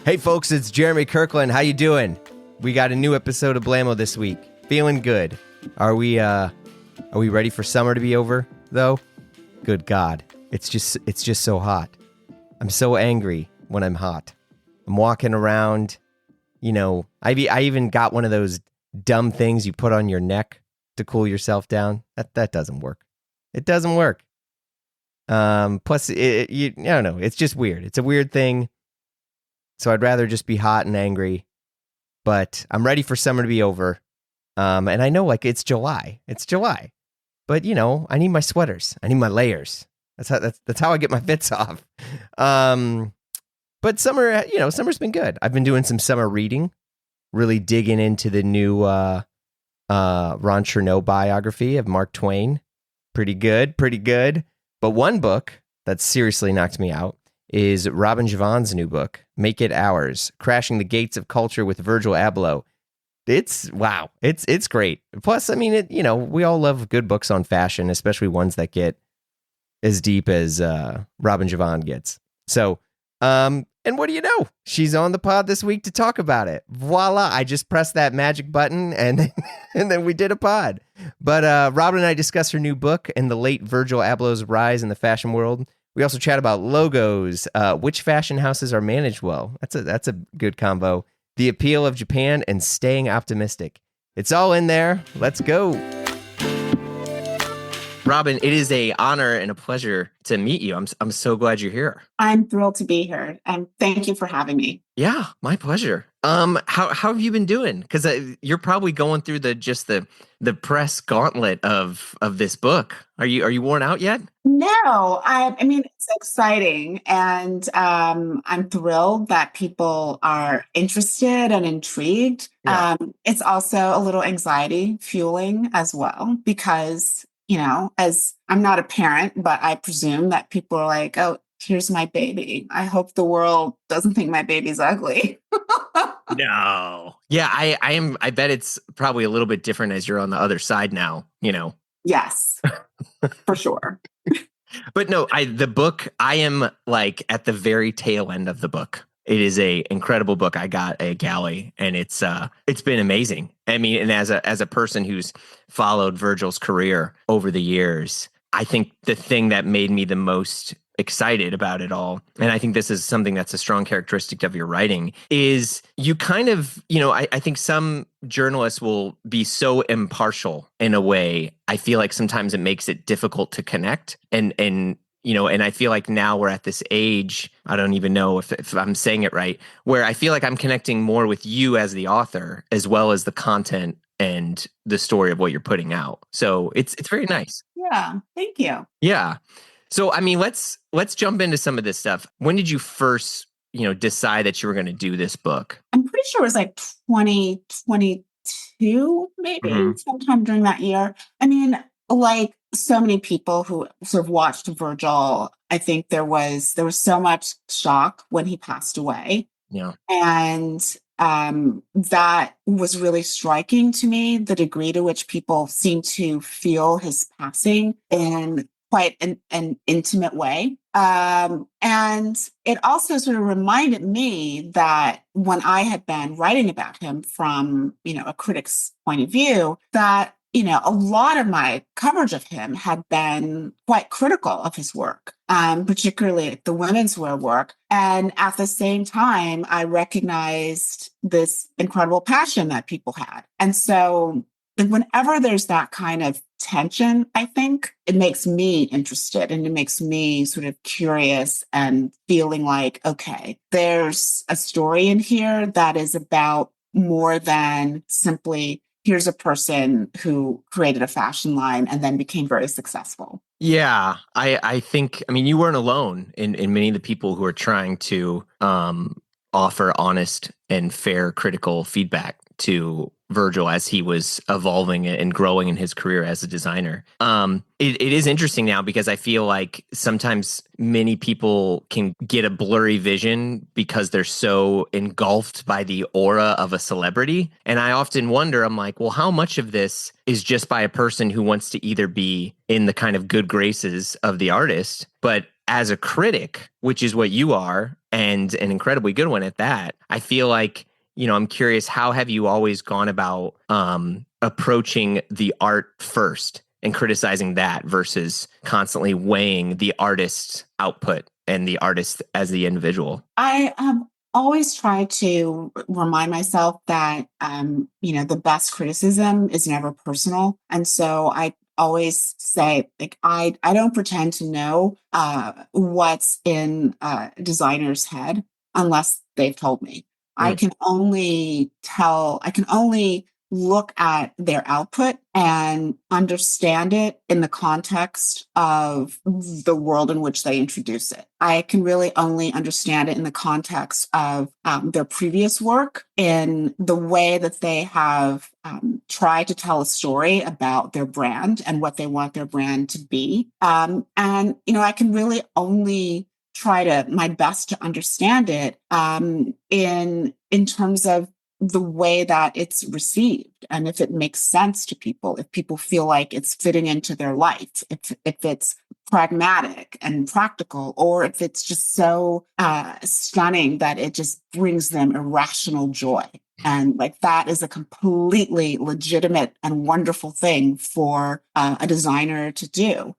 Hey folks, it's Jeremy Kirkland. How you doing? We got a new episode of Blammo this week. Feeling good. Are we ready for summer to be over though? Good God. It's just so hot. I'm so angry when I'm hot. I'm walking around, I even got one of those dumb things you put on your neck to cool yourself down. That doesn't work. It doesn't work. Plus, I don't know. It's just weird. It's a weird thing. So I'd rather just be hot and angry. But I'm ready for summer to be over. And I know, it's July. It's July. But, I need my sweaters. I need my layers. That's how I get my fits off. But summer, summer's been good. I've been doing some summer reading, really digging into the new Ron Chernow biography of Mark Twain. Pretty good. But one book that seriously knocked me out is Robin Givhan's new book, Make It Ours, Crashing the Gates of Culture with Virgil Abloh. It's great. Plus, we all love good books on fashion, especially ones that get as deep as Robin Givhan gets. So, and what do you know? She's on the pod this week to talk about it. Voila! I just pressed that magic button, and then we did a pod. But Robin and I discuss her new book and the late Virgil Abloh's rise in the fashion world. We also chat about logos, which fashion houses are managed well. That's a good combo. The appeal of Japan and staying optimistic. It's all in there. Let's go. Robin, it is an honor and a pleasure to meet you. I'm so glad you're here. I'm thrilled to be here, and thank you for having me. Yeah, my pleasure. How have you been doing? Because you're probably going through the press gauntlet of this book. Are you worn out yet? No, it's exciting, and I'm thrilled that people are interested and intrigued. Yeah. It's also a little anxiety fueling as well, because as I'm not a parent, but I presume that people are like, oh, here's my baby. I hope the world doesn't think my baby's ugly. No. Yeah, I am. I bet it's probably a little bit different as you're on the other side now, Yes, for sure. But no, the book, I am like at the very tail end of the book. It is a incredible book. I got a galley, and it's been amazing. I mean, and as a person who's followed Virgil's career over the years, I think the thing that made me the most excited about it all, and I think this is something that's a strong characteristic of your writing, is you kind of, I think some journalists will be so impartial in a way. I feel like sometimes it makes it difficult to connect, and I feel like now we're at this age, I don't even know if I'm saying it right, where I feel like I'm connecting more with you as the author, as well as the content and the story of what you're putting out. So it's very nice. Yeah, thank you. Yeah. So, let's jump into some of this stuff. When did you first, decide that you were going to do this book? I'm pretty sure it was like 2022, maybe sometime during that year. Like so many people who sort of watched Virgil, I think there was so much shock when he passed away. Yeah. And that was really striking to me, the degree to which people seem to feel his passing in quite an intimate way. And it also sort of reminded me that when I had been writing about him from, a critic's point of view, that a lot of my coverage of him had been quite critical of his work, particularly the women's wear work. And at the same time, I recognized this incredible passion that people had. And so whenever there's that kind of tension, I think it makes me interested, and it makes me sort of curious and feeling like, okay, there's a story in here that is about more than simply here's a person who created a fashion line and then became very successful. Yeah, I think, you weren't alone in many of the people who are trying to offer honest and fair critical feedback to Virgil as he was evolving and growing in his career as a designer. It is interesting now because I feel like sometimes many people can get a blurry vision because they're so engulfed by the aura of a celebrity. And I often wonder, I'm like, well, how much of this is just by a person who wants to either be in the kind of good graces of the artist, but as a critic, which is what you are, and an incredibly good one at that, I feel like, I'm curious, how have you always gone about approaching the art first and criticizing that versus constantly weighing the artist's output and the artist as the individual? I always try to remind myself that, the best criticism is never personal. And so I always say, like, I don't pretend to know what's in a designer's head unless they've told me. Mm. I can only look at their output and understand it in the context of the world in which they introduce it. I can really only understand it in the context of their previous work, in the way that they have tried to tell a story about their brand and what they want their brand to be. I can really only try to my best to understand it in terms of the way that it's received, and if it makes sense to people, if people feel like it's fitting into their life, if it's pragmatic and practical, or if it's just so stunning that it just brings them irrational joy. And like, that is a completely legitimate and wonderful thing for a designer to do.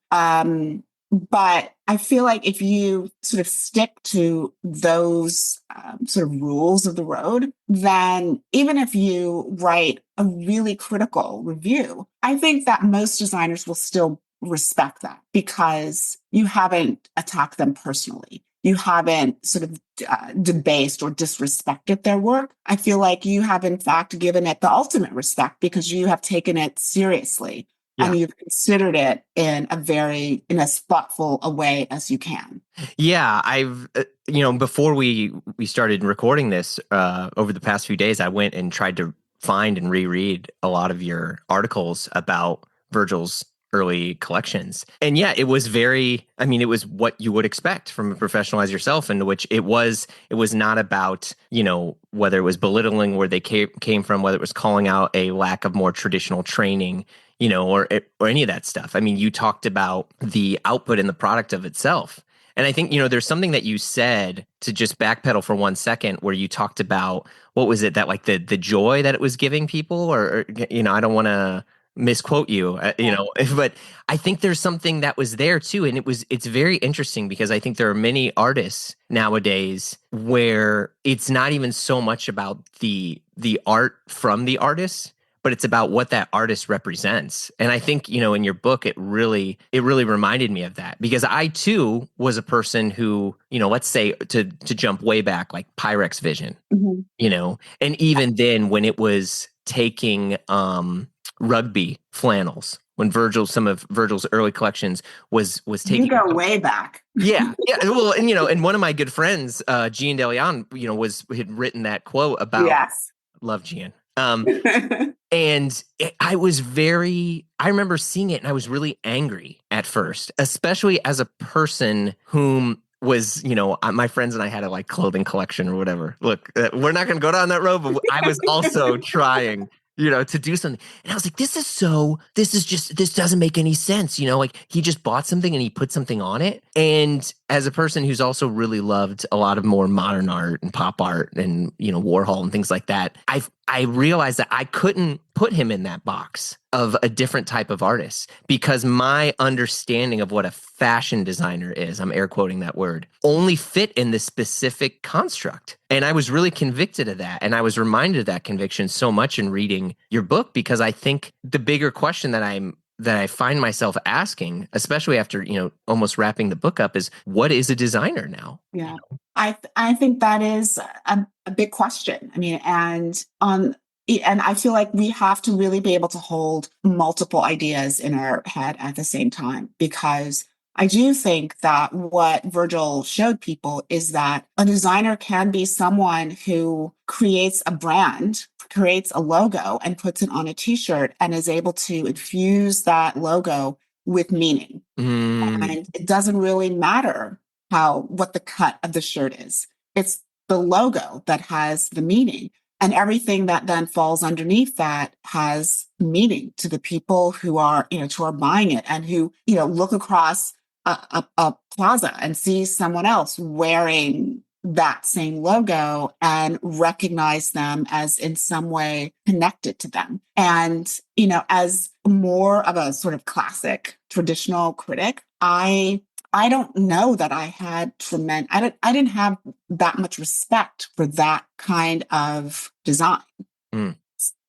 But I feel like if you sort of stick to those sort of rules of the road, then even if you write a really critical review, I think that most designers will still respect that, because you haven't attacked them personally. You haven't sort of debased or disrespected their work. I feel like you have, in fact, given it the ultimate respect, because you have taken it seriously. Yeah. And you've considered it in as thoughtful a way as you can. Yeah, I've, before we started recording this, over the past few days, I went and tried to find and reread a lot of your articles about Virgil's early collections. And yeah, it was it was what you would expect from a professional as yourself, in which it was not about, whether it was belittling where they came from, whether it was calling out a lack of more traditional training, or any of that stuff. I mean, you talked about the output and the product of itself. And I think, there's something that you said, to just backpedal for 1 second, where you talked about, what was it, that like the joy that it was giving people, or I don't want to misquote you, but I think there's something that was there too. And it's very interesting, because I think there are many artists nowadays where it's not even so much about the art from the artist, but it's about what that artist represents. And I think, in your book, it really reminded me of that, because I too was a person who, let's say, to jump way back, like Pyrex Vision, and even then, when it was taking rugby flannels, when some of Virgil's early collections was taking. You go way back. Yeah. Well, and one of my good friends, Gian DeLeon, had written that quote about. Yes. Love Gian. And I remember seeing it, and I was really angry at first, especially as a person whom was, my friends and I had a like clothing collection or whatever. Look, we're not going to go down that road, but I was also trying, to do something. And I was like, this doesn't make any sense. Like, he just bought something and he put something on it. And as a person who's also really loved a lot of more modern art and pop art and, Warhol and things like that, I realized that I couldn't put him in that box of a different type of artist, because my understanding of what a fashion designer is, I'm air quoting that word, only fit in this specific construct. And I was really convicted of that. And I was reminded of that conviction so much in reading your book, because I think the bigger question that I find myself asking, especially after, almost wrapping the book up, is, what is a designer now? Yeah. I think that is a big question. I mean, and I feel like we have to really be able to hold multiple ideas in our head at the same time, because I do think that what Virgil showed people is that a designer can be someone who creates a brand, creates a logo, and puts it on a t-shirt, and is able to infuse that logo with meaning. And it doesn't really matter what the cut of the shirt is. It's the logo that has the meaning, and everything that then falls underneath that has meaning to the people who are, who are buying it, and who, look across a plaza and see someone else wearing that same logo and recognize them as in some way connected to them. And, as more of a sort of classic traditional critic, I don't know that I had I didn't have that much respect for that kind of design. Mm.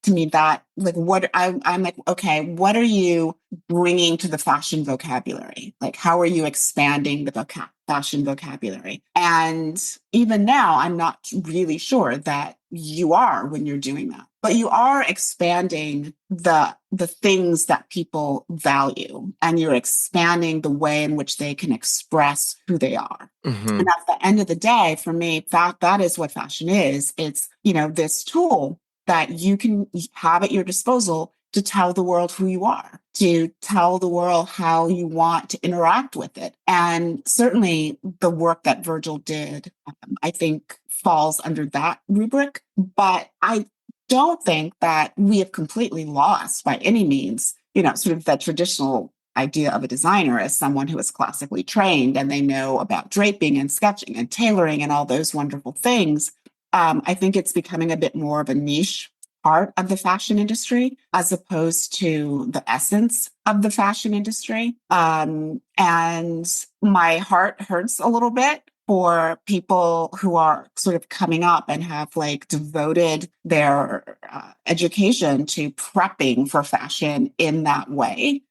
To me, that like I'm like, okay, what are you bringing to the fashion vocabulary? Like, how are you expanding the fashion vocabulary? And even now, I'm not really sure that you are when you're doing that, but you are expanding the things that people value, and you're expanding the way in which they can express who they are. Mm-hmm. And at the end of the day, for me, that is what fashion is. It's, this tool that you can have at your disposal to tell the world who you are, to tell the world how you want to interact with it. And certainly the work that Virgil did, I think falls under that rubric. But I don't think that we have completely lost by any means, sort of that traditional idea of a designer as someone who is classically trained and they know about draping and sketching and tailoring and all those wonderful things. I think it's becoming a bit more of a niche part of the fashion industry as opposed to the essence of the fashion industry. And my heart hurts a little bit for people who are sort of coming up and have like devoted their education to prepping for fashion in that way,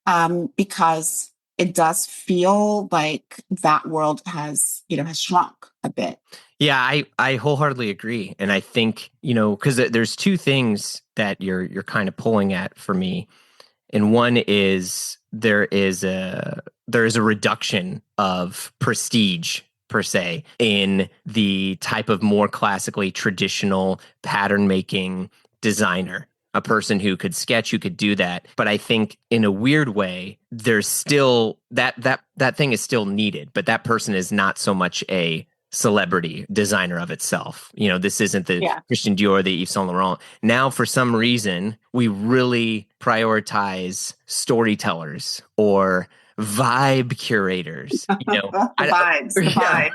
because it does feel like that world has shrunk a bit. Yeah, I wholeheartily agree. And I think, because there's two things that you're kind of pulling at for me. And one is there is a reduction of prestige per se in the type of more classically traditional pattern making designer, a person who could sketch, who could do that. But I think in a weird way, there's still that thing is still needed, but that person is not so much a celebrity designer of itself. This isn't the Christian Dior, the Yves Saint Laurent. Now, for some reason, we really prioritize storytellers or vibe curators. The vibes, the vibe.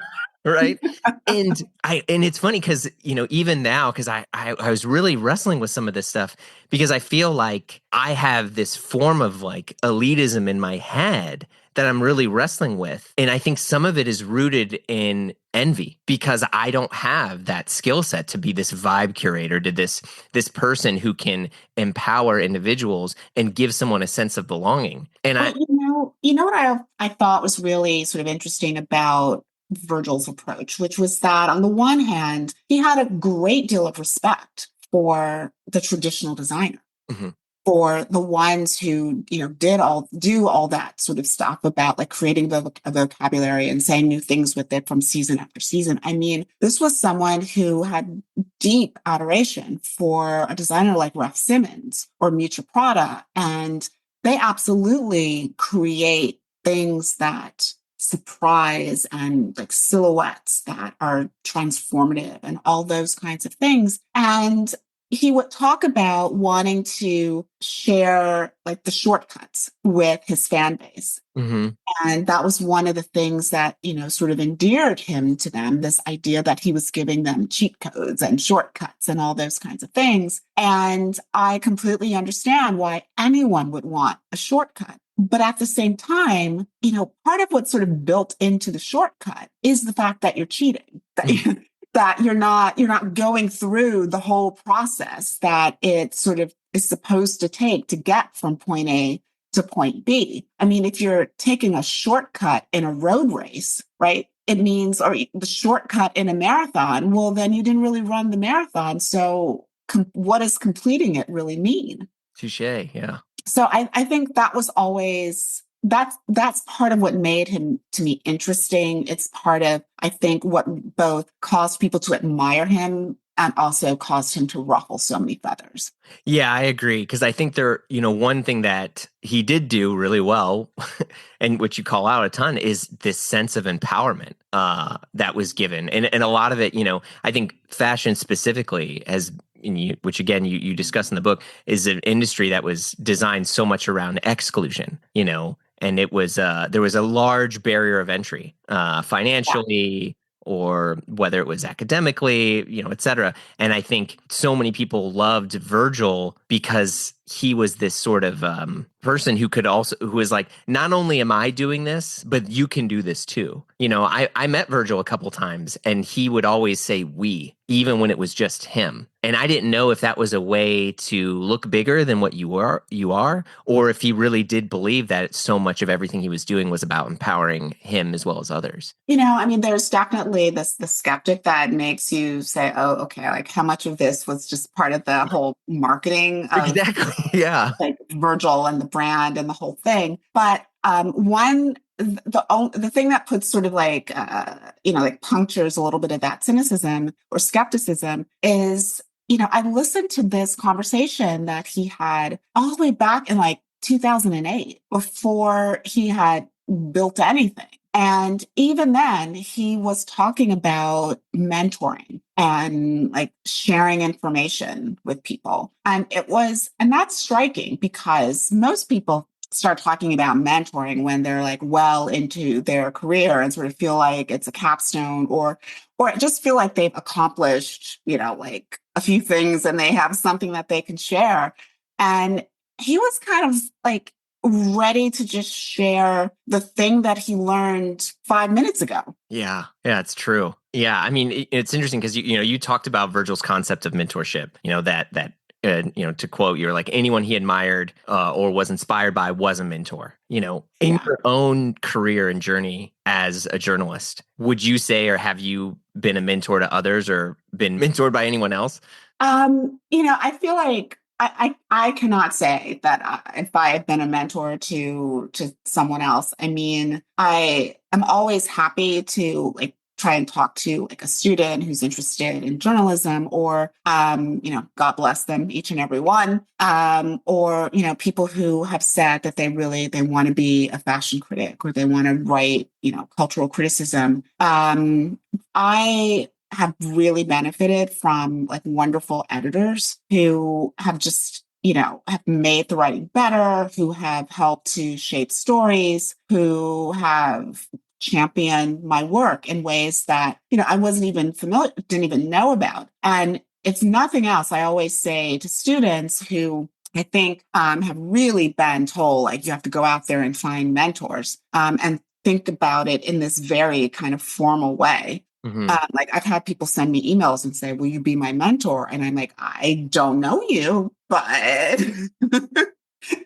Right. And it's funny because, even now, because I was really wrestling with some of this stuff because I feel like I have this form of like elitism in my head that I'm really wrestling with. And I think some of it is rooted in envy because I don't have that skill set to be this vibe curator, to this person who can empower individuals and give someone a sense of belonging. And what I thought was really sort of interesting about Virgil's approach, which was that on the one hand, he had a great deal of respect for the traditional designer. Mm-hmm. For the ones who, do all that sort of stuff about like creating a vocabulary and saying new things with it from season after season. I mean, this was someone who had deep adoration for a designer like Raf Simons or Miuccia Prada. And they absolutely create things that surprise and like silhouettes that are transformative and all those kinds of things. And he would talk about wanting to share like the shortcuts with his fan base. Mm-hmm. And that was one of the things that, sort of endeared him to them, this idea that he was giving them cheat codes and shortcuts and all those kinds of things. And I completely understand why anyone would want a shortcut. But at the same time, part of what's sort of built into the shortcut is the fact that you're cheating. That you're not going through the whole process that it sort of is supposed to take to get from point A to point B. I mean, if you're taking a shortcut in a road race, right, it means, or the shortcut in a marathon, well, then you didn't really run the marathon. So what does completing it really mean? Touche, yeah. So I think that was always that's part of what made him to me interesting. It's part of, I think, what both caused people to admire him and also caused him to ruffle so many feathers. Yeah, I agree. Because I think one thing that he did do really well, and which you call out a ton, is this sense of empowerment that was given. And a lot of it, I think fashion specifically has, which again, you discuss in the book, is an industry that was designed so much around exclusion, and it was there was a large barrier of entry, financially, or whether it was academically, et cetera. And I think so many people loved Virgil because he was this sort of person who was like, not only am I doing this, but you can do this too. I met Virgil a couple times, and he would always say we, even when it was just him. And I didn't know if that was a way to look bigger than what you are, or if he really did believe that so much of everything he was doing was about empowering him as well as others. There's definitely the skeptic that makes you say, oh, okay, like how much of this was just part of the whole marketing of Exactly. Yeah. like Virgil and the brand and the whole thing. But the thing that puts sort of like punctures a little bit of that cynicism or skepticism is, I listened to this conversation that he had all the way back in like 2008 before he had built anything. And even then, he was talking about mentoring and like sharing information with people. And that's striking because most people start talking about mentoring when they're like well into their career and sort of feel like it's a capstone or just feel like they've accomplished, like a few things and they have something that they can share. And he was kind of like ready to just share the thing that he learned 5 minutes ago. Yeah, it's true. Yeah, I mean, it's interesting because you talked about Virgil's concept of mentorship. To quote, you're like, anyone he admired or was inspired by was a mentor. In your own career and journey as a journalist, would you say, or have you been a mentor to others or been mentored by anyone else? I feel like I cannot say that if I have been a mentor to someone else. I mean, I am always happy to like try and talk to like a student who's interested in journalism or, God bless them, each and every one, or, people who have said that they want to be a fashion critic or they want to write, cultural criticism. I have really benefited from like wonderful editors who have just, have made the writing better, who have helped to shape stories, who have championed my work in ways that, I wasn't even didn't even know about. And if nothing else, I always say to students who I think have really been told, like, you have to go out there and find mentors and think about it in this very kind of formal way. Mm-hmm. Like I've had people send me emails and say, will you be my mentor? And I'm like, I don't know you, but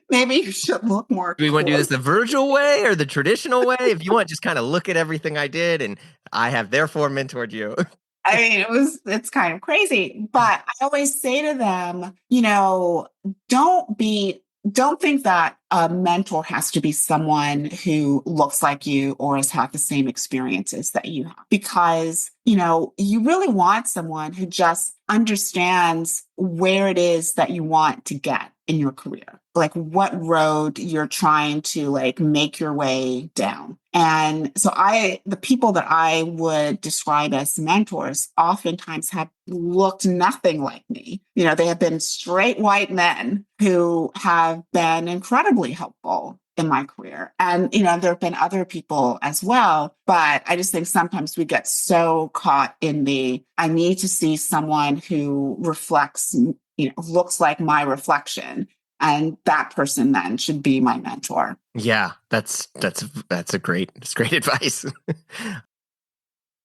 maybe you should look more. Do we want to do this the Virgil way or the traditional way? If you want, just kind of look at everything I did and I have therefore mentored you. I mean, it's kind of crazy, but I always say to them, don't think that a mentor has to be someone who looks like you or has had the same experiences that you have, because, you really want someone who just understands where it is that you want to get in your career, like what road you're trying to like make your way down. And so the people that I would describe as mentors oftentimes have looked nothing like me. They have been straight white men who have been incredibly helpful in my career. And, there have been other people as well, but I just think sometimes we get so caught in I need to see someone who reflects, looks like my reflection. And that person then should be my mentor. Yeah, that's great advice.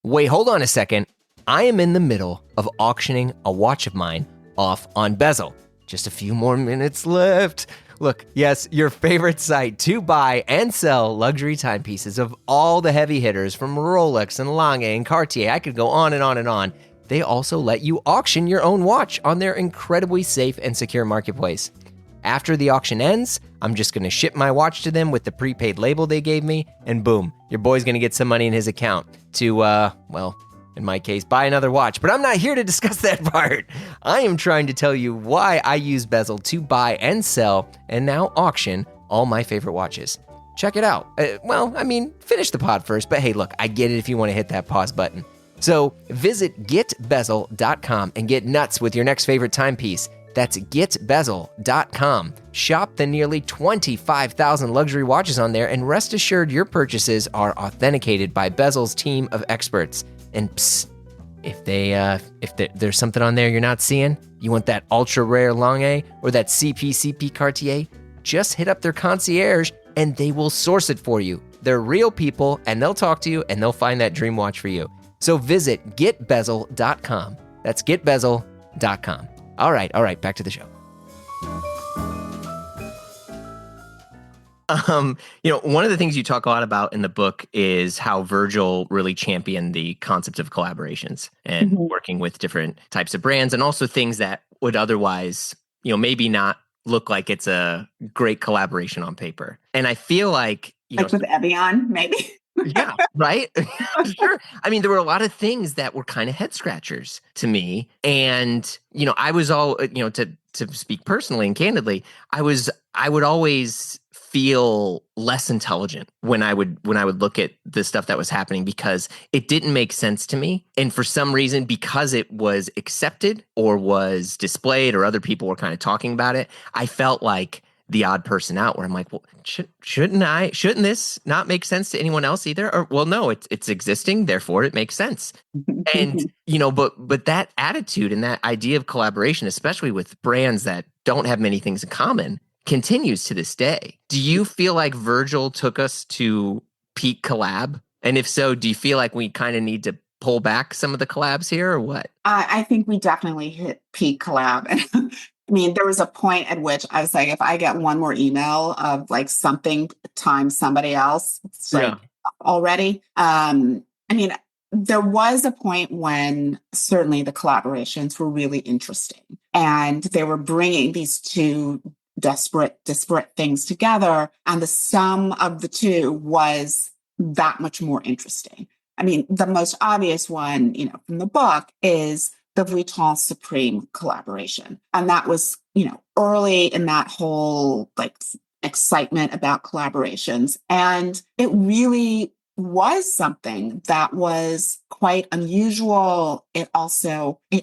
Wait, hold on a second. I am in the middle of auctioning a watch of mine off on Bezel. Just a few more minutes left. Look, yes, your favorite site to buy and sell luxury timepieces of all the heavy hitters from Rolex and Lange and Cartier. I could go on and on and on. They also let you auction your own watch on their incredibly safe and secure marketplace. After the auction ends, I'm just going to ship my watch to them with the prepaid label they gave me, and boom, your boy's going to get some money in his account to, in my case, buy another watch. But I'm not here to discuss that part. I am trying to tell you why I use Bezel to buy and sell and now auction all my favorite watches. Check it out. Finish the pod first, but hey, look, I get it if you want to hit that pause button. So visit getbezel.com and get nuts with your next favorite timepiece. That's getbezel.com. Shop the nearly 25,000 luxury watches on there, and rest assured your purchases are authenticated by Bezel's team of experts. And psst, if there's something on there you're not seeing, you want that ultra rare Lange or that CP Cartier, just hit up their concierge and they will source it for you. They're real people and they'll talk to you and they'll find that dream watch for you. So visit getbezel.com. That's getbezel.com. All right, back to the show. One of the things you talk a lot about in the book is how Virgil really championed the concept of collaborations and working with different types of brands, and also things that would otherwise, maybe not look like it's a great collaboration on paper. And I feel like, with Evian, maybe. Yeah, right? Sure. I mean, there were a lot of things that were kind of head scratchers to me. And, I was all, to speak personally and candidly, I would always feel less intelligent when I would look at the stuff that was happening, because it didn't make sense to me. And for some reason, because it was accepted or was displayed or other people were kind of talking about it, I felt like the odd person out, where I'm like, well, shouldn't this not make sense to anyone else either? Or, well, no, it's existing, therefore it makes sense. And, but that attitude and that idea of collaboration, especially with brands that don't have many things in common, continues to this day. Do you feel like Virgil took us to peak collab? And if so, do you feel like we kind of need to pull back some of the collabs here, or what? I think we definitely hit peak collab. I mean, there was a point at which I was like, if I get one more email of like something times somebody else, it's like already. I mean, there was a point when certainly the collaborations were really interesting, and they were bringing these two disparate things together, and the sum of the two was that much more interesting. I mean, the most obvious one, from the book is the Vuitton Supreme collaboration. And that was, early in that whole like excitement about collaborations. And it really was something that was quite unusual. It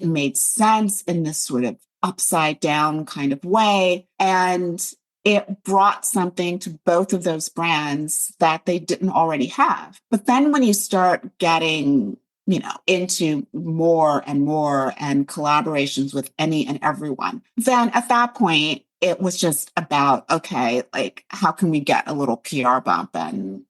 made sense in this sort of upside down kind of way. And it brought something to both of those brands that they didn't already have. But then when you start getting into more and more and collaborations with any and everyone, then at that point, it was just about, okay, like, how can we get a little PR bump and,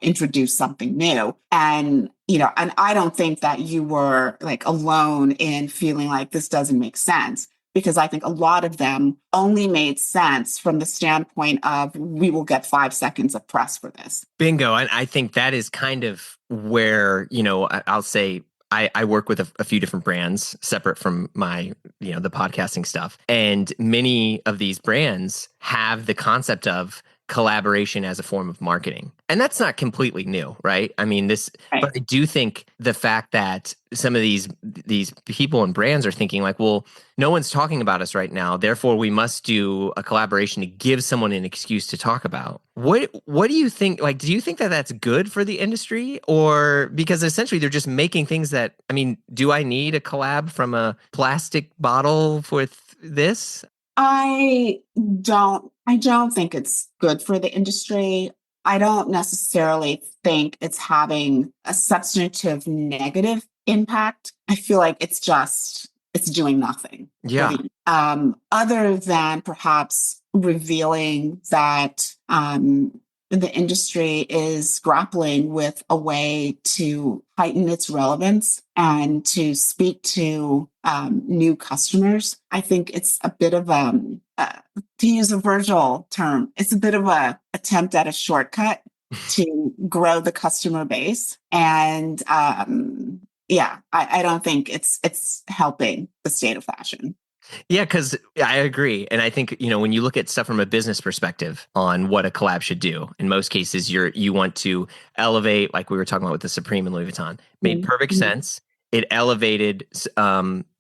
introduce something new? And, and I don't think that you were like alone in feeling like this doesn't make sense, because I think a lot of them only made sense from the standpoint of, we will get 5 seconds of press for this. Bingo. And I think that is kind of where, I'll say I work with a few different brands separate from my, the podcasting stuff. And many of these brands have the concept of collaboration as a form of marketing. And that's not completely new, right? I mean, Right. But I do think the fact that some of these people and brands are thinking like, well, no one's talking about us right now, therefore we must do a collaboration to give someone an excuse to talk about. What do you think? Like, do you think that that's good for the industry? Or because essentially they're just making things that, I mean, do I need a collab from a plastic bottle with this? I don't think it's good for the industry. I don't necessarily think it's having a substantive negative impact. I feel like it's doing nothing. Yeah. Other than perhaps revealing that the industry is grappling with a way to heighten its relevance and to speak to new customers. I think it's a bit of to use a Virgil term, it's a bit of a attempt at a shortcut to grow the customer base. And I don't think it's helping the state of fashion. Yeah, because I agree. And I think, when you look at stuff from a business perspective on what a collab should do, in most cases, you want to elevate, like we were talking about with the Supreme and Louis Vuitton. Made perfect sense. It elevated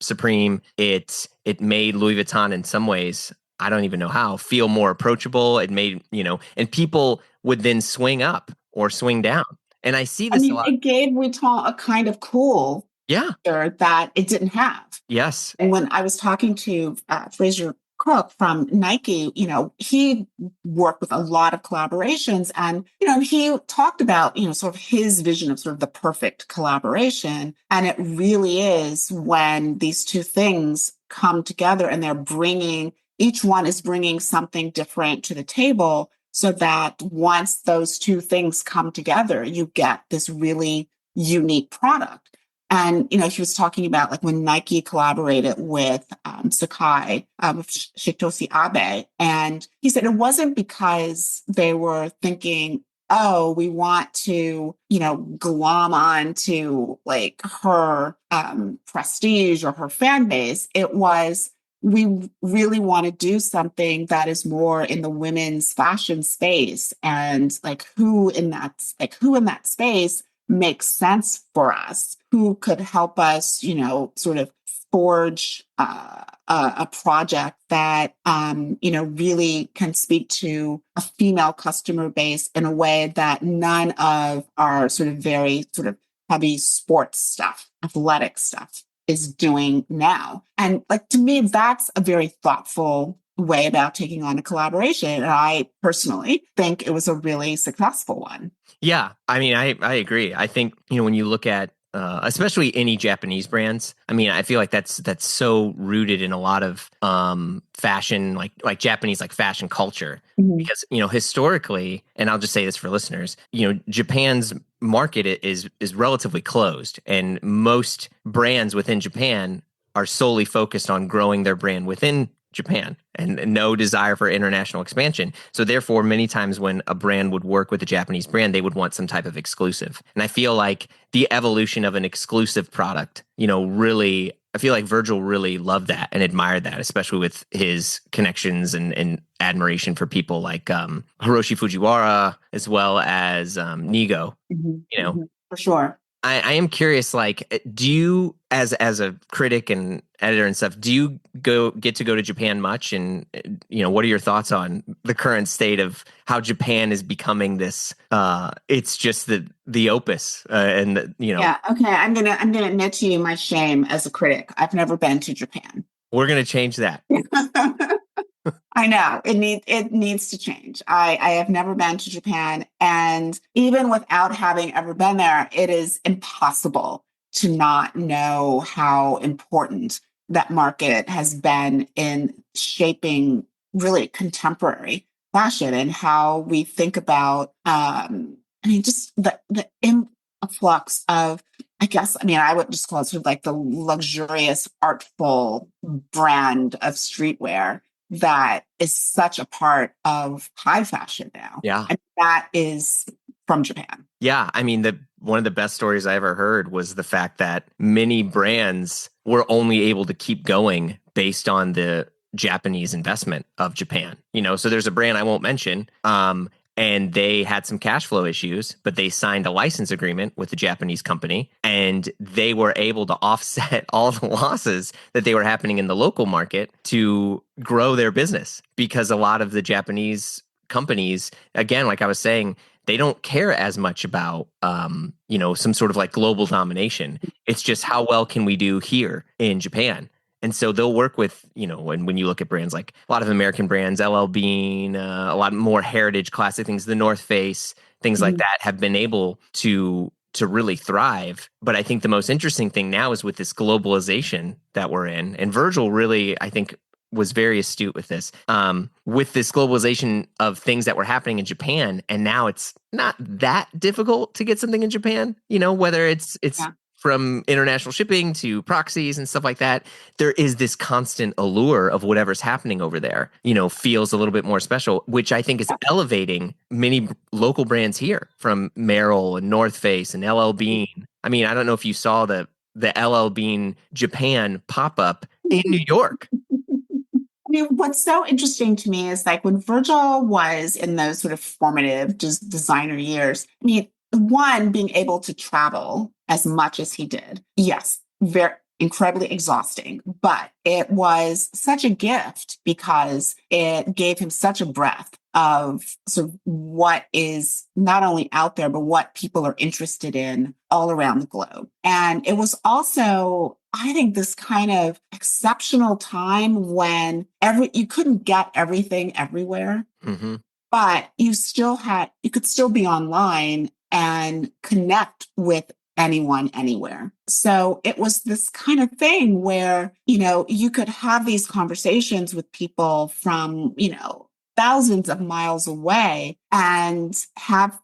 Supreme. It made Louis Vuitton in some ways, I don't even know how, feel more approachable. It made, and people would then swing up or swing down. And I see this a lot. It gave Vuitton a kind of cool Yeah. that it didn't have. Yes. And when I was talking to Fraser Cook from Nike, he worked with a lot of collaborations, and, he talked about, sort of his vision of sort of the perfect collaboration. And it really is when these two things come together and each one is bringing something different to the table, so that once those two things come together, you get this really unique product. And, he was talking about like when Nike collaborated with Sakai, with Shitoshi Abe. And he said it wasn't because they were thinking, oh, we want to, glom on to like her prestige or her fan base. It was, we really want to do something that is more in the women's fashion space, and like who in that space makes sense for us, who could help us, sort of forge a project that, really can speak to a female customer base in a way that none of our sort of very sort of heavy sports stuff, athletic stuff is doing now. And like, to me, that's a very thoughtful way about taking on a collaboration. And I personally think it was a really successful one. Yeah, I mean, I agree. I think, when you look at especially any Japanese brands, I mean, I feel like that's so rooted in a lot of fashion, like Japanese like fashion culture. Mhm. Because, historically, and I'll just say this for listeners, Japan's market is relatively closed, and most brands within Japan are solely focused on growing their brand within Japan, and no desire for international expansion. So therefore, many times when a brand would work with a Japanese brand, they would want some type of exclusive. And I feel like the evolution of an exclusive product, really, I feel like Virgil really loved that and admired that, especially with his connections and admiration for people like Hiroshi Fujiwara, as well as Nigo. Mhm. You know, Mhm. For sure. I am curious, like, do you, as a critic and editor and stuff, do you get to go to Japan much? And, what are your thoughts on the current state of how Japan is becoming this, it's just the opus, Yeah. Okay. I'm gonna admit to you my shame as a critic. I've never been to Japan. we're going to change that. I know it needs to change. I have never been to Japan, and even without having ever been there, it is impossible to not know how important that market has been in shaping really contemporary fashion and how we think about. I mean, just the influx of. I would just call it sort of like the luxurious, artful brand of streetwear that is such a part of high fashion now. Yeah. And that is from Japan. Yeah, I mean, the one of the best stories I ever heard was the fact that many brands were only able to keep going based on the Japanese investment of Japan. So there's a brand I won't mention, and they had some cash flow issues, but they signed a license agreement with the Japanese company, and they were able to offset all the losses that they were happening in the local market to grow their business, because a lot of the Japanese companies, again, like I was saying, they don't care as much about some sort of like global domination. It's just how well can we do here in Japan. And so they'll work with, when you look at brands like a lot of American brands, LL Bean, a lot more heritage classic things, the North Face, things like Mhm. that have been able to really thrive. But I think the most interesting thing now is with this globalization that we're in. And Virgil really, I think, was very astute with this. With this globalization of things that were happening in Japan, and now it's not that difficult to get something in Japan. Whether it's Yeah. from international shipping to proxies and stuff like that, there is this constant allure of whatever's happening over there. Feels a little bit more special, which I think is elevating many local brands here, from Merrill and North Face and LL Bean. I mean, I don't know if you saw the LL Bean Japan pop up in New York. I mean, what's so interesting to me is like when Virgil was in those sort of formative just designer years. I mean, one, being able to travel as much as he did, yes, very incredibly exhausting, but it was such a gift because it gave him such a breadth of sort of what is not only out there, but what people are interested in all around the globe. And it was also I think, this kind of exceptional time when you couldn't get everything everywhere, Mm-hmm. but you could still be online and connect with anyone anywhere. So it was this kind of thing where, you could have these conversations with people from, thousands of miles away and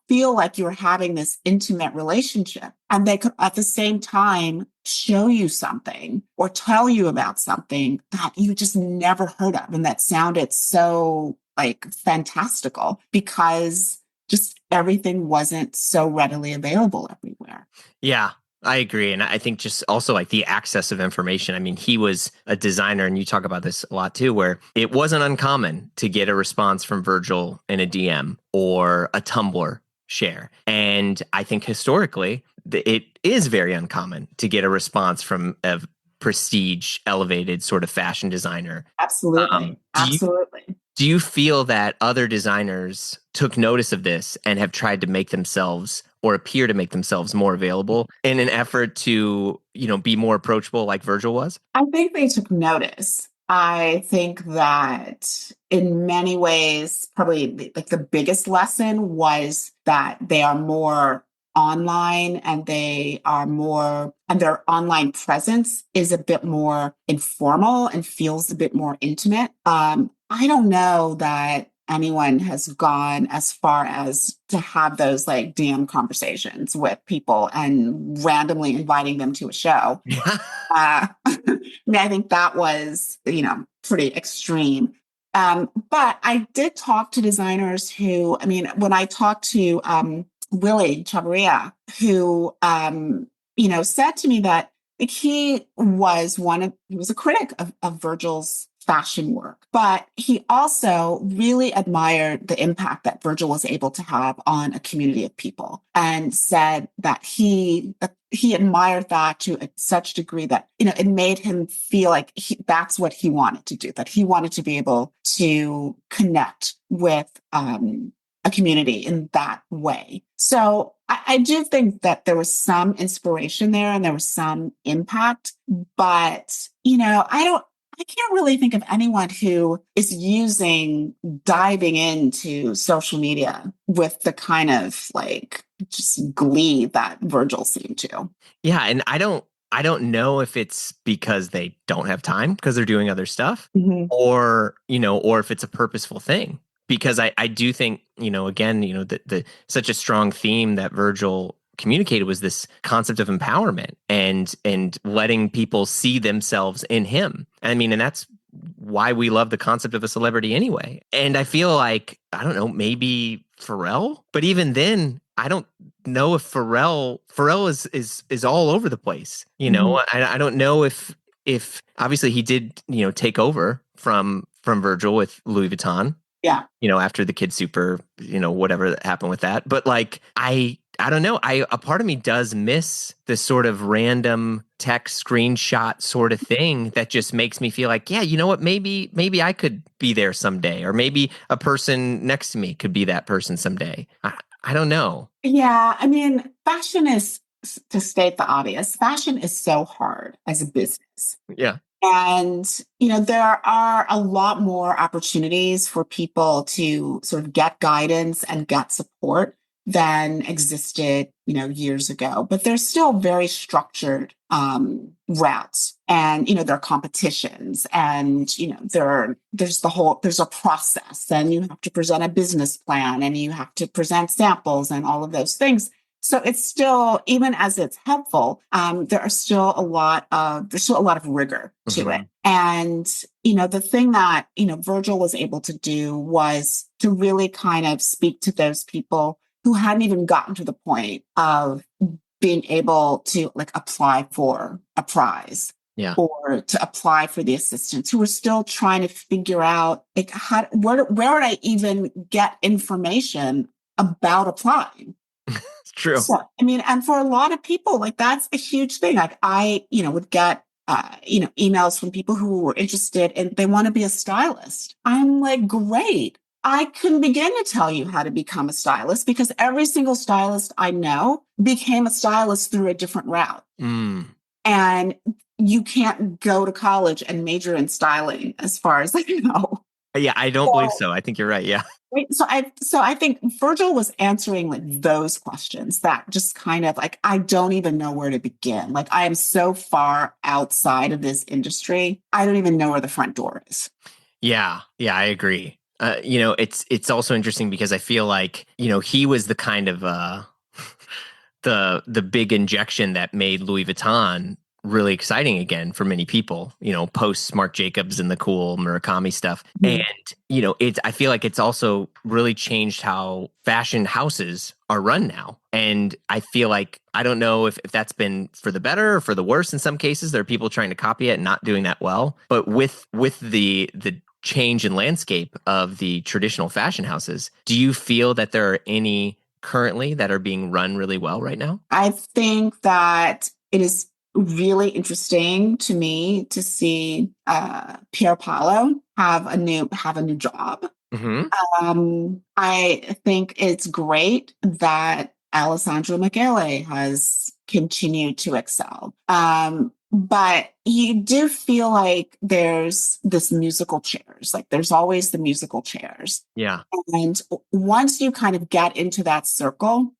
feel like you're having this intimate relationship. And they could at the same time show you something or tell you about something that you just never heard of and that sounded so like fantastical, because just everything wasn't so readily available everywhere. Yeah, I agree. And I think just also like the access of information. I mean, he was a designer, and you talk about this a lot too, where it wasn't uncommon to get a response from Virgil in a DM or a Tumblr share. And I think historically, it is very uncommon to get a response from a prestige, elevated sort of fashion designer. Absolutely. Do you Absolutely. do you feel that other designers took notice of this and have tried to make themselves or appear to make themselves more available in an effort to, be more approachable like Virgil was? I think they took notice. I think that in many ways, probably like the biggest lesson was that they are more online, and their online presence is a bit more informal and feels a bit more intimate. I don't know that anyone has gone as far as to have those like DM conversations with people and randomly inviting them to a show. I think that was, pretty extreme. But I did talk to designers who, when I talked to Willie Chavarria, who, said to me that like, he was a critic of Virgil's fashion work, but he also really admired the impact that Virgil was able to have on a community of people, and said that he admired that to such degree that, it made him feel like that's what he wanted to do, that he wanted to be able to connect with a community in that way. So I do think that there was some inspiration there and there was some impact, but, I can't really think of anyone who is diving into social media with the kind of like just glee that Virgil seemed to. Yeah, and I don't know if it's because they don't have time because they're doing other stuff, Mhm. or if it's a purposeful thing. Because I do think, again, the such a strong theme that Virgil communicated was this concept of empowerment and letting people see themselves in him. I mean, and that's why we love the concept of a celebrity anyway. And I feel like, I don't know, maybe Pharrell, but even then, I don't know if Pharrell is all over the place. Mhm. I don't know if obviously he did, take over from Virgil with Louis Vuitton, Yeah. after the Kid Super, whatever that happened with that. But like, I don't know. A part of me does miss this sort of random text screenshot sort of thing that just makes me feel like, yeah, you know what? Maybe I could be there someday, or maybe a person next to me could be that person someday. I don't know. Yeah. Fashion is, to state the obvious, fashion is so hard as a business. Yeah. And, there are a lot more opportunities for people to sort of get guidance and get support than existed, years ago. But there's still very structured routes, and, there are competitions, and, there's a process, and you have to present a business plan, and you have to present samples and all of those things. So it's still, even as it's helpful, there's still a lot of rigor to it. Mhm. And, the thing that, Virgil was able to do was to really kind of speak to those people who hadn't even gotten to the point of being able to like apply for a prize Yeah. or to apply for the assistance, who were still trying to figure out like where would I even get information about applying? It's true. So, and for a lot of people, like that's a huge thing. Like I, would get, emails from people who were interested and they want to be a stylist. I'm like, great. I couldn't begin to tell you how to become a stylist, because every single stylist I know became a stylist through a different route. Mm. And you can't go to college and major in styling, as far as I know. Yeah, I don't believe So, so. I think you're right. Yeah. right, so I think Virgil was answering like those questions that just kind of like I don't even know where to begin. Like I am so far outside of this industry, I don't even know where the front door is. Yeah, yeah, I agree. It's also interesting because I feel like, he was the kind of the big injection that made Louis Vuitton really exciting again for many people, post Marc Jacobs and the cool Murakami stuff. And, Mhm. it's I feel like it's also really changed how fashion houses are run now. And I feel like I don't know if that's been for the better or for the worse in some cases. There are people trying to copy it and not doing that well. But with the change in landscape of the traditional fashion houses, do you feel that there are any currently that are being run really well right now? I think that it is really interesting to me to see Pier Paolo have a new job. Hmm. I think it's great that Alessandro Michele has continued to excel. But you do feel like there's this musical chairs, like there's always the musical chairs. Yeah. And once you kind of get into that circle,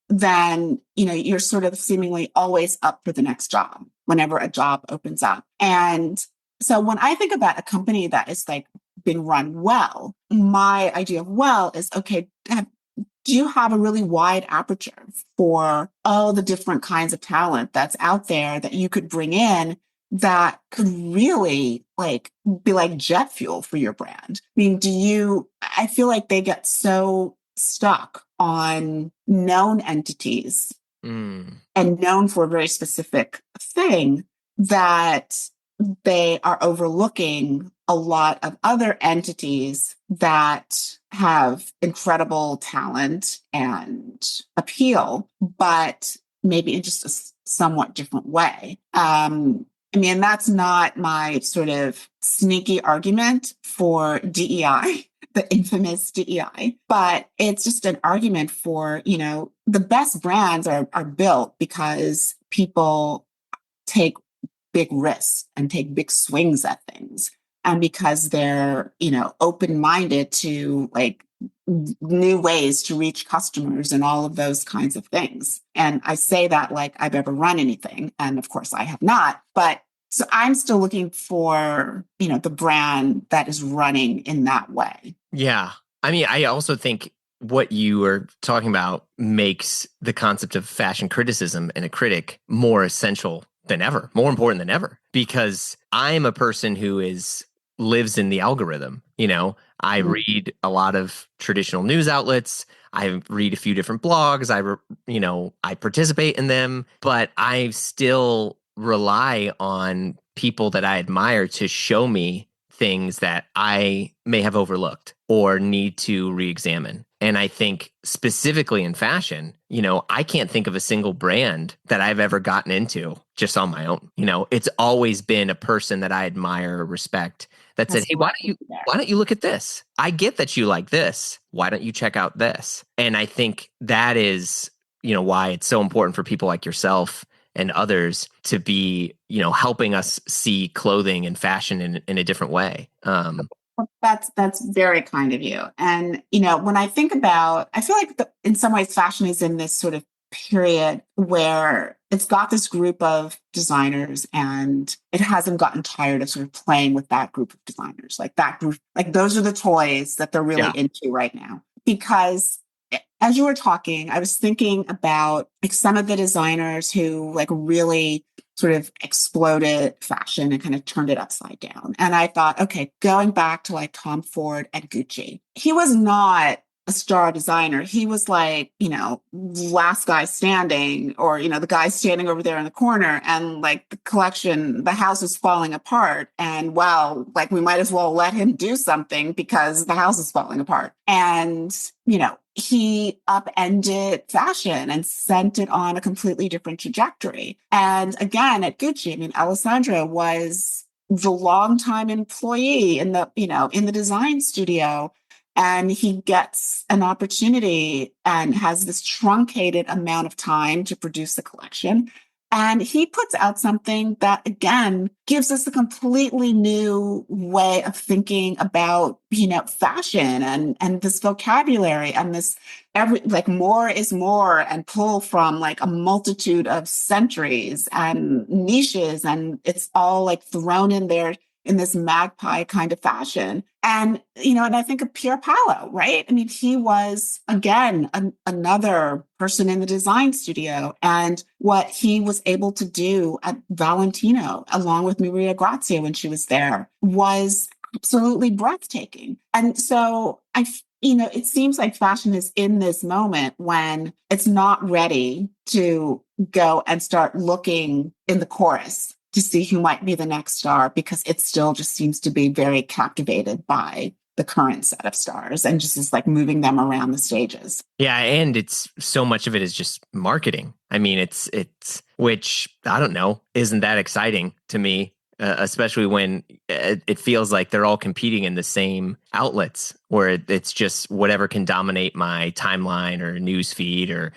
then you're sort of seemingly always up for the next job whenever a job opens up. And so when I think about a company that is like been run well, my idea of well is okay, do you have a really wide aperture for all the different kinds of talent that's out there that you could bring in that could really like be like jet fuel for your brand? I mean, I feel like they get so stuck on known entities Mm. and known for a very specific thing that they are overlooking a lot of other entities that have incredible talent and appeal, but maybe in just a somewhat different way. I mean, that's not my sort of sneaky argument for DEI, the infamous DEI, but it's just an argument for, the best brands are built because people take big risks and take big swings at things. And because they're, open minded to like new ways to reach customers and all of those kinds of things. And I say that like I've ever run anything. And of course I have not. But so I'm still looking for, the brand that is running in that way. Yeah. I mean, I also think what you are talking about makes the concept of fashion criticism and a critic more essential than ever, more important than ever, because I'm a person who lives in the algorithm. I Mm. read a lot of traditional news outlets. I read a few different blogs. I participate in them, but I still rely on people that I admire to show me things that I may have overlooked or need to re-examine. And I think specifically in fashion, I can't think of a single brand that I've ever gotten into just on my own. It's always been a person that I admire or respect that said, Has "Hey, led me there. why don't you look at this? I get that you like this. Why don't you check out this?" And I think that is, why it's so important for people like yourself and others to be, helping us see clothing and fashion in a different way. That's very kind of you. And when I think about, I feel like in some ways, fashion is in this sort of period where it's got this group of designers, and it hasn't gotten tired of sort of playing with that group of designers, like that group, like those are the toys that they're really Yeah. into right now. Because as you were talking, I was thinking about like some of the designers who like really sort of exploded fashion and kind of turned it upside down. And I thought, okay, going back to like Tom Ford and Gucci, he was not a star designer. He was like, last guy standing, or, the guy standing over there in the corner, and like the collection, the house is falling apart. And well, like we might as well let him do something because the house is falling apart. And, he upended fashion and sent it on a completely different trajectory. And again, at Gucci, I mean, Alessandro was the longtime employee in the design studio, and he gets an opportunity and has this truncated amount of time to produce the collection. And he puts out something that, again, gives us a completely new way of thinking about, fashion and this vocabulary and this like more is more and pull from like a multitude of centuries and niches. And it's all like thrown in there in this magpie kind of fashion. And I think of Pier Paolo, right? I mean, he was, again, another person in the design studio. And what he was able to do at Valentino, along with Maria Grazia when she was there, was absolutely breathtaking. And so it seems like fashion is in this moment when it's not ready to go and start looking in the chorus to see who might be the next star, because it still just seems to be very captivated by the current set of stars and just is like moving them around the stages. Yeah, and it's so much of it is just marketing. I mean, it's which I don't know, isn't that exciting to me, especially when it feels like they're all competing in the same outlets, where it's just whatever can dominate my timeline or news feed, or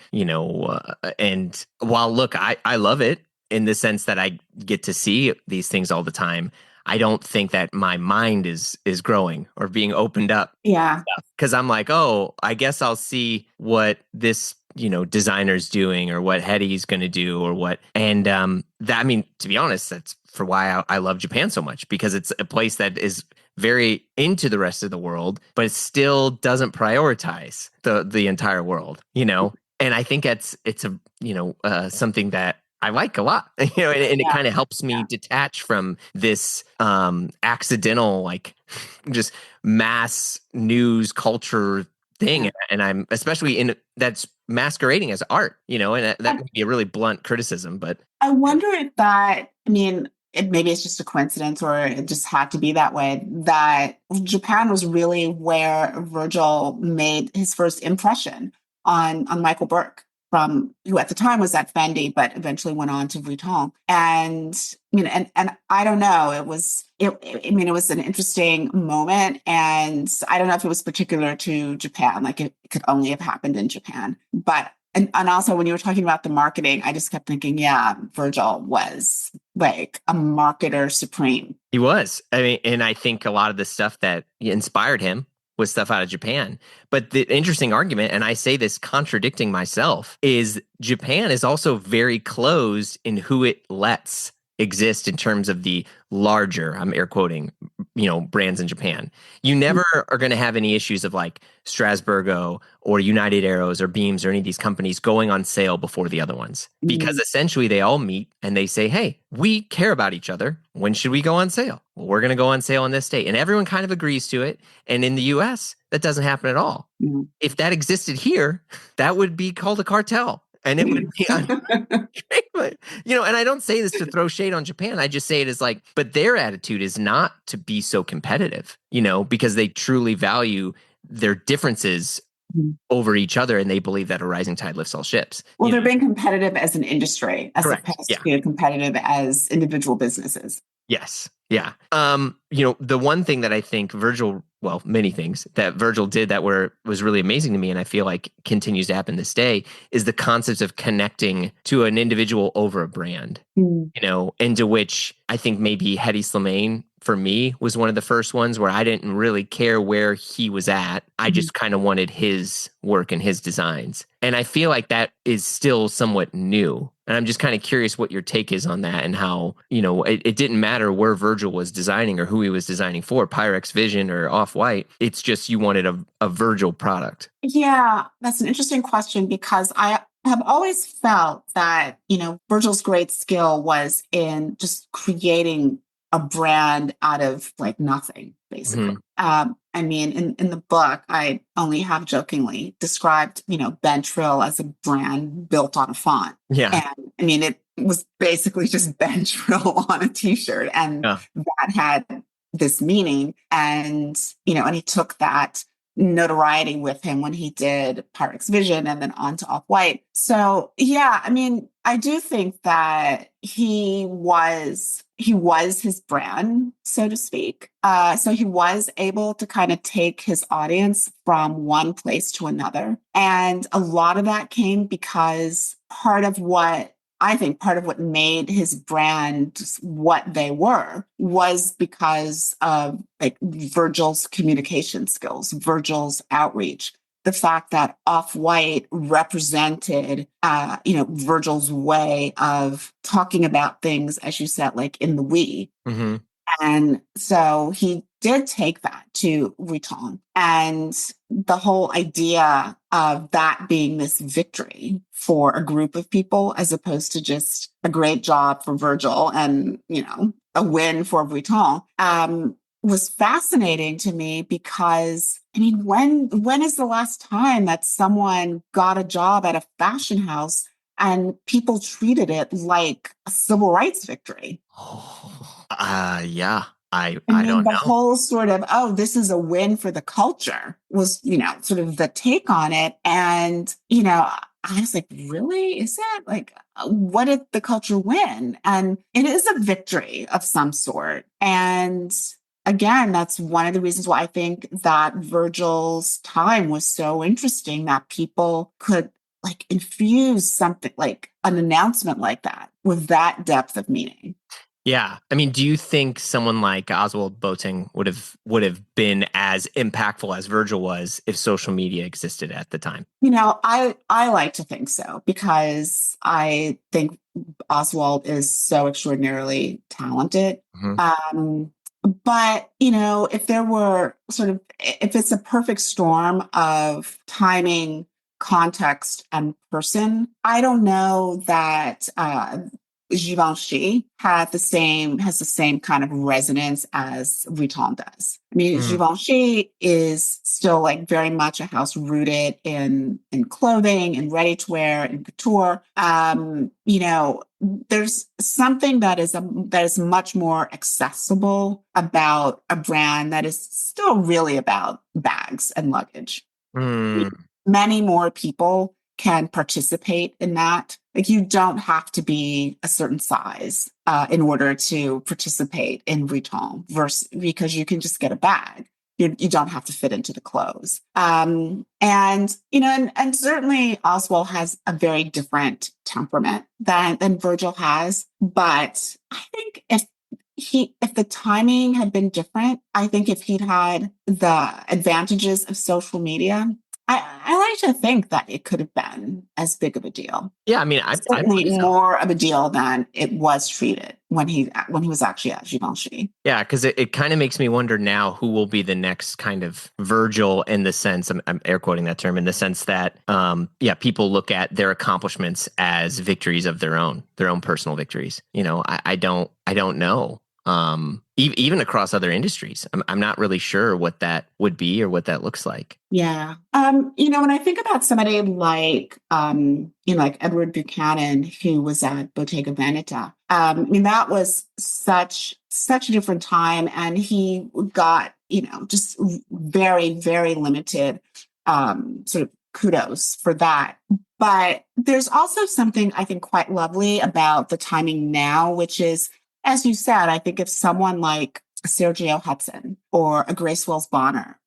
and while look, I love it in the sense that I get to see these things all the time. I don't think that my mind is growing or being opened up. Yeah. Because I'm like, oh, I guess I'll see what this designer's doing, or what Hetty's going to do, or what. And that, I mean, to be honest, that's for why I love Japan so much, because it's a place that is very into the rest of the world, but it still doesn't prioritize the entire world, And I think it's a something that I like a lot, and it kind of helps me detach from this accidental, like, just mass news culture thing. Yeah. And I'm especially that's masquerading as art, and that would be a really blunt criticism, but I wonder if that, I mean, maybe it's just a coincidence or it just had to be that way, that Japan was really where Virgil made his first impression on Michael Burke, from who at the time was at Fendi, but eventually went on to Vuitton. And and I don't know, it was an interesting moment. And I don't know if it was particular to Japan, like it could only have happened in Japan. But and also when you were talking about the marketing, I just kept thinking, yeah, Virgil was like a marketer supreme. he was. I mean, and I think a lot of the stuff that inspired him was stuff out of Japan. But the interesting argument, and I say this contradicting myself, is Japan is also very closed in who it lets exist in terms of the larger, I'm air quoting, brands in Japan. You never are going to have any issues of like Strasburgo or United Arrows or Beams or any of these companies going on sale before the other ones, because essentially they all meet and they say, hey, we care about each other. When should we go on sale? Well, we're going to go on sale on this date. And everyone kind of agrees to it. And in the US, that doesn't happen at all. If that existed here, that would be called a cartel. And it would be, and I don't say this to throw shade on Japan. I just say it as like, but their attitude is not to be so competitive, because they truly value their differences over each other, and they believe that a rising tide lifts all ships. Well, they're being competitive as an industry, as Correct. opposed to being competitive as individual businesses. Yes. Yeah. The one thing that I think many things that Virgil did that was really amazing to me, and I feel like continues to happen this day, is the concept of connecting to an individual over a brand, into which I think maybe Hedi Slimane for me was one of the first ones where I didn't really care where he was at. I just kind of wanted his work and his designs. And I feel like that is still somewhat new. And I'm just kind of curious what your take is on that, and how, it didn't matter where Virgil was designing or who he was designing for, Pyrex Vision or Off-White. It's just you wanted a Virgil product. Yeah, that's an interesting question, because I have always felt that, Virgil's great skill was in just creating a brand out of like nothing, basically. I mean, in the book, I only have jokingly described, Bentrill as a brand built on a font. Yeah. And I mean, it was basically just Bentrill on a t-shirt, and that had this meaning. And, and he took that notoriety with him when he did Pyrex Vision and then on to Off-White. So yeah, I mean, I do think that he was his brand, so to speak. So he was able to kind of take his audience from one place to another. And a lot of that came because part of what I think part of what made his brand what they were was because of like Virgil's communication skills, Virgil's outreach, the fact that Off-White represented, Virgil's way of talking about things, as you said, like in the we. Mm-hmm. And so he did take that to Vuitton. And the whole idea of that being this victory for a group of people, as opposed to just a great job for Virgil and, a win for Vuitton, was fascinating to me because, I mean, when is the last time that someone got a job at a fashion house and people treated it like a civil rights victory? Yeah. I I mean, don't the know. whole sort of, oh, this is a win for the culture was, sort of the take on it. And, I was like, really? Is it like, what did the culture win? And it is a victory of some sort. And again, that's one of the reasons why I think that Virgil's time was so interesting, that people could like infuse something like an announcement like that with that depth of meaning. Yeah. I mean, do you think someone like Oswald Boateng would have been as impactful as Virgil was if social media existed at the time? I like to think so because I think Oswald is so extraordinarily talented. Mm-hmm. But, if it's a perfect storm of timing, context, and person, I don't know that Givenchy has the same kind of resonance as Vuitton does. I mean, Mm. Givenchy is still like very much a house rooted in clothing and ready to wear and couture. There's something that is much more accessible about a brand that is still really about bags and luggage. Mm. Many more people can participate in that. Like you don't have to be a certain size in order to participate in Vuitton, versus because you can just get a bag. You don't have to fit into the clothes. And certainly Oswald has a very different temperament than Virgil has. But I think if the timing had been different, I think if he'd had the advantages of social media, I like to think that it could have been as big of a deal. Yeah. I mean, I Certainly believe so. more of a deal than it was treated when he was actually at Givenchy. Yeah, because it kind of makes me wonder now who will be the next kind of Virgil in the sense, I'm air quoting that term, in the sense that, yeah, people look at their accomplishments as victories of their own personal victories. I don't know. Even across other industries, I'm not really sure what that would be or what that looks like. Yeah. When I think about somebody like Edward Buchanan, who was at Bottega Veneta, I mean, that was such a different time. And he got, just very, very limited, sort of kudos for that. But there's also something I think quite lovely about the timing now, which is, as you said, I think if someone like Sergio Hudson or a Grace Wells Bonner,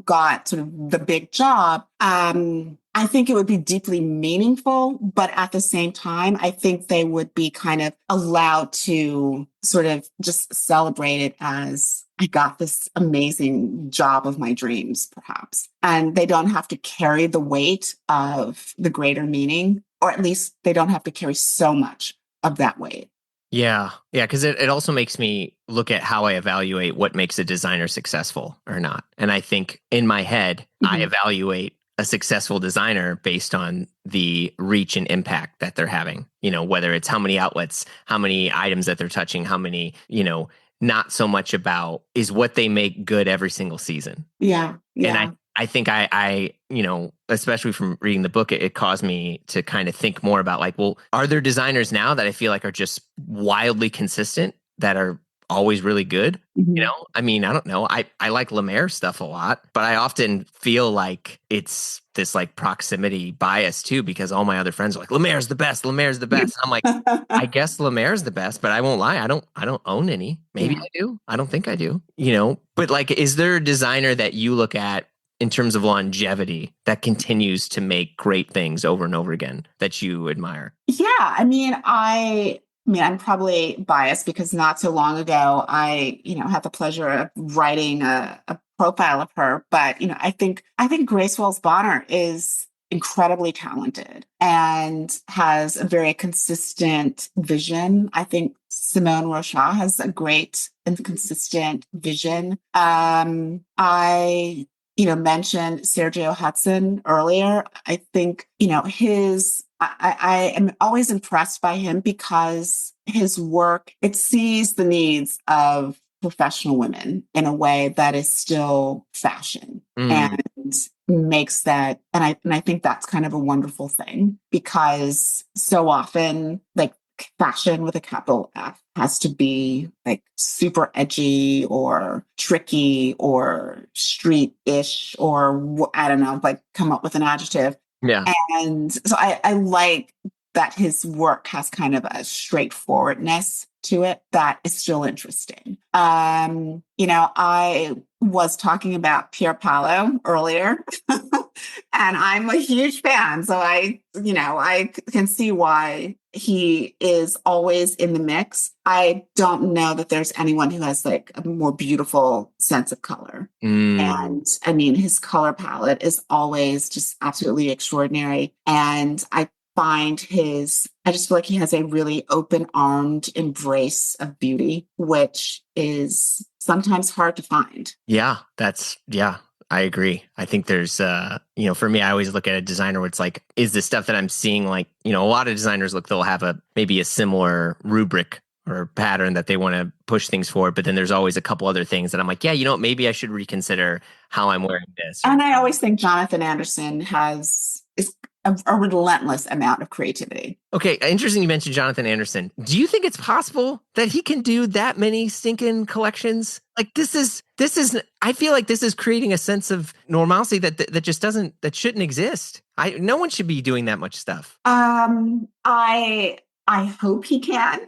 got sort of the big job, I think it would be deeply meaningful. But at the same time, I think they would be kind of allowed to sort of just celebrate it as I got this amazing job of my dreams, perhaps. And they don't have to carry the weight of the greater meaning, or at least they don't have to carry so much of that weight. Yeah. Yeah. Because it also makes me look at how I evaluate what makes a designer successful or not. And I think in my head, I Mhm. evaluate a successful designer based on the reach and impact that they're having, whether it's how many outlets, how many items that they're touching, how many, not so much about is what they make good every single season. Yeah. And Yeah. I think especially from reading the book, it caused me to kind of think more about like, well, are there designers now that I feel like are just wildly consistent that are always really good? Mhm. I mean, I don't know. I like Lemaire stuff a lot, but I often feel like it's this like proximity bias too, because all my other friends are like, Lemaire's the best, Lemaire's the best. I'm like, I guess Lemaire's the best, but I won't lie. I don't own any. Maybe Yeah. I do. I don't think I do. But like, is there a designer that you look at in terms of longevity that continues to make great things over and over again that you admire? Yeah, I'm probably biased because not so long ago I, had the pleasure of writing a profile of her. But, I think Grace Wells Bonner is incredibly talented and has a very consistent vision. I think Simone Rocha has a great and consistent vision. I mentioned Sergio Hudson earlier. I think, I am always impressed by him because his work, it sees the needs of professional women in a way that is still fashion and makes that, and I think that's kind of a wonderful thing because so often, like, fashion with a capital F has to be like super edgy or tricky or street-ish or I don't know, like come up with an adjective. Yeah. And so I like that his work has kind of a straightforwardness to it that is still interesting. I was talking about Pier Paolo earlier, and I'm a huge fan. So I can see why he is always in the mix. I don't know that there's anyone who has like a more beautiful sense of color. And I mean, his color palette is always just absolutely extraordinary. And I just feel like he has a really open-armed embrace of beauty, which is sometimes hard to find. Yeah, I agree. I think there's, for me, I always look at a designer where it's like, is the stuff that I'm seeing like, a lot of designers they'll have maybe a similar rubric or pattern that they want to push things for. But then there's always a couple other things that I'm like, yeah, maybe I should reconsider how I'm wearing this. And I always think Jonathan Anderson is a relentless amount of creativity. Okay, interesting you mentioned Jonathan Anderson. Do you think it's possible that he can do that many stinking collections? Like this is I feel like this is creating a sense of normalcy that just shouldn't exist. No one should be doing that much stuff. I hope he can.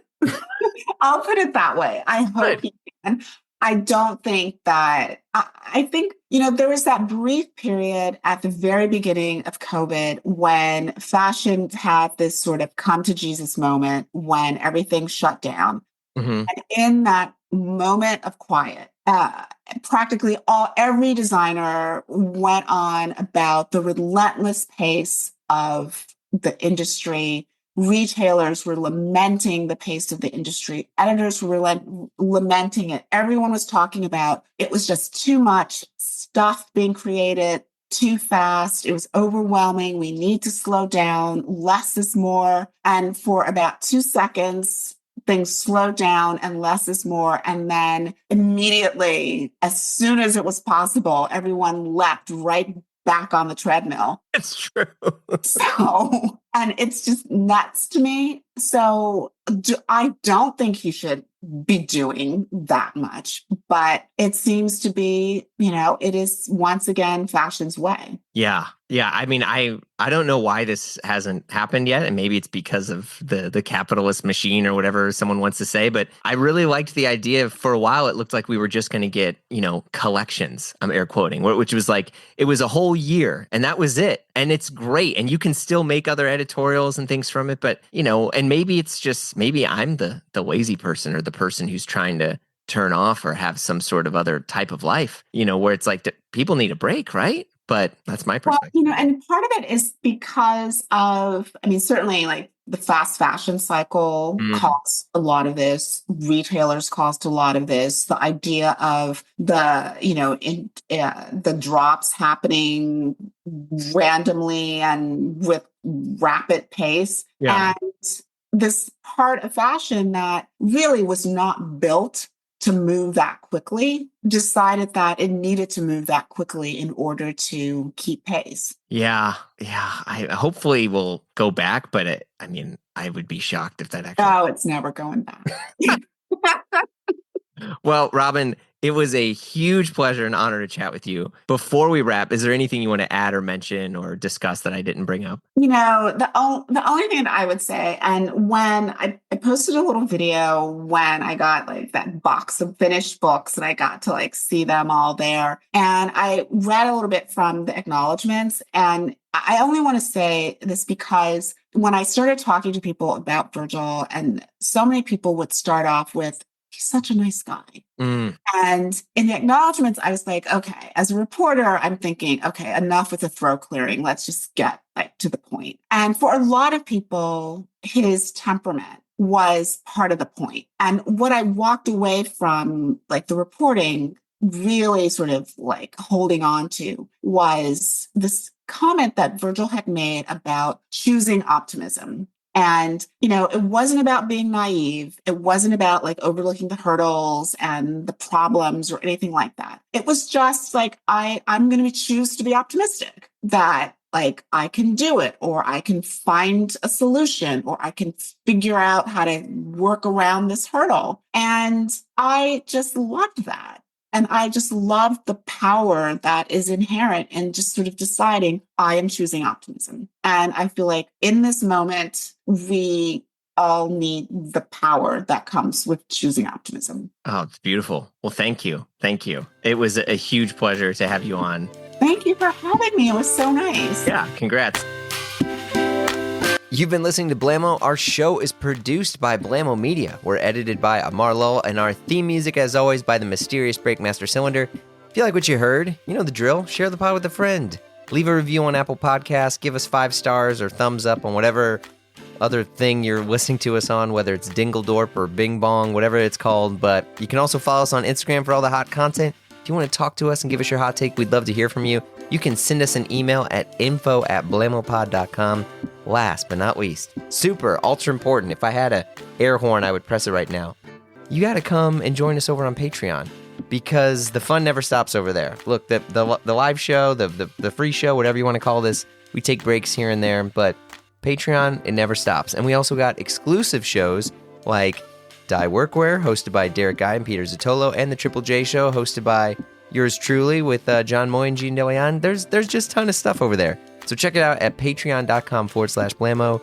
I'll put it that way. I hope he can. I don't think that, I think, there was that brief period at the very beginning of COVID when fashion had this sort of come to Jesus moment when everything shut down. Mm-hmm. And in that moment of quiet, practically every designer went on about the relentless pace of the industry. Retailers were lamenting the pace of the industry. Editors were lamenting it. Everyone was talking about it was just too much stuff being created too fast. It was overwhelming. We need to slow down. Less is more. And for about 2 seconds, things slowed down and less is more. And then immediately, as soon as it was possible, everyone leapt right back on the treadmill. It's true. So, and it's just nuts to me. So I don't think he should be doing that much, but it seems to be, it is once again fashion's way. Yeah. Yeah. I mean, I don't know why this hasn't happened yet. And maybe it's because of the capitalist machine or whatever someone wants to say. But I really liked the idea. For a while, it looked like we were just going to get, collections, I'm air quoting, which was like, it was a whole year and that was it. And it's great. And you can still make other editorials and things from it. But, and maybe it's just, maybe I'm the lazy person or the person who's trying to turn off or have some sort of other type of life, where it's like people need a break, right? But that's my perspective. Well, and part of it is because of, certainly like the fast fashion cycle caused a lot of this. Retailers caused a lot of this. The idea of the drops happening randomly and with rapid pace. Yeah. And this part of fashion that really was not built to move that quickly, decided that it needed to move that quickly in order to keep pace. Yeah. I hopefully will go back, but I would be shocked if that actually. Oh, it's never going back. Well, Robin, It was a huge pleasure and honor to chat with you. Before we wrap, is there anything you want to add or mention or discuss that I didn't bring up? The only thing that I would say, and when I posted a little video when I got like that box of finished books and I got to like see them all there. And I read a little bit from the acknowledgments. And I only want to say this because when I started talking to people about Virgil, and so many people would start off with, he's such a nice guy. And in the acknowledgments, I was like, okay, as a reporter, I'm thinking, okay, enough with the throat clearing. Let's just get like to the point. And for a lot of people, his temperament was part of the point. And what I walked away from, like the reporting, really sort of like holding on to was this comment that Virgil had made about choosing optimism. And, it wasn't about being naive. It wasn't about like overlooking the hurdles and the problems or anything like that. It was just like, I'm going to choose to be optimistic that like I can do it, or I can find a solution, or I can figure out how to work around this hurdle. And I just loved that. And I just loved the power that is inherent in just sort of deciding I am choosing optimism. And I feel like in this moment, we all need the power that comes with choosing optimism. Oh, it's beautiful. Well, thank you. Thank you. It was a huge pleasure to have you on. Thank you for having me. It was so nice. Yeah, congrats. You've been listening to Blamo. Our show is produced by Blamo Media. We're edited by Amar Lowell, and our theme music, as always, by the mysterious Breakmaster Cylinder. If you like what you heard, you know the drill. Share the pod with a friend. Leave a review on Apple Podcasts. Give us 5 stars or thumbs up on whatever other thing you're listening to us on, whether it's Dingledorp or Bing Bong, whatever it's called. But you can also follow us on Instagram for all the hot content. If you want to talk to us and give us your hot take, we'd love to hear from you. You can send us an email at info@blamopod.com. Last but not least, super ultra important. If I had a air horn, I would press it right now. You got to come and join us over on Patreon, because the fun never stops over there. Look, the live show, the free show, whatever you want to call this, we take breaks here and there, but Patreon, it never stops. And we also got exclusive shows like Die Workwear, hosted by Derek Guy and Peter Zotolo, and the Triple J Show, hosted by yours truly with John Moy and Gene DeLeon. There's just a ton of stuff over there. So check it out at patreon.com/Blamo.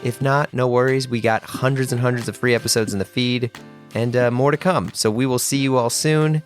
If not, no worries. We got hundreds and hundreds of free episodes in the feed, and more to come. So we will see you all soon.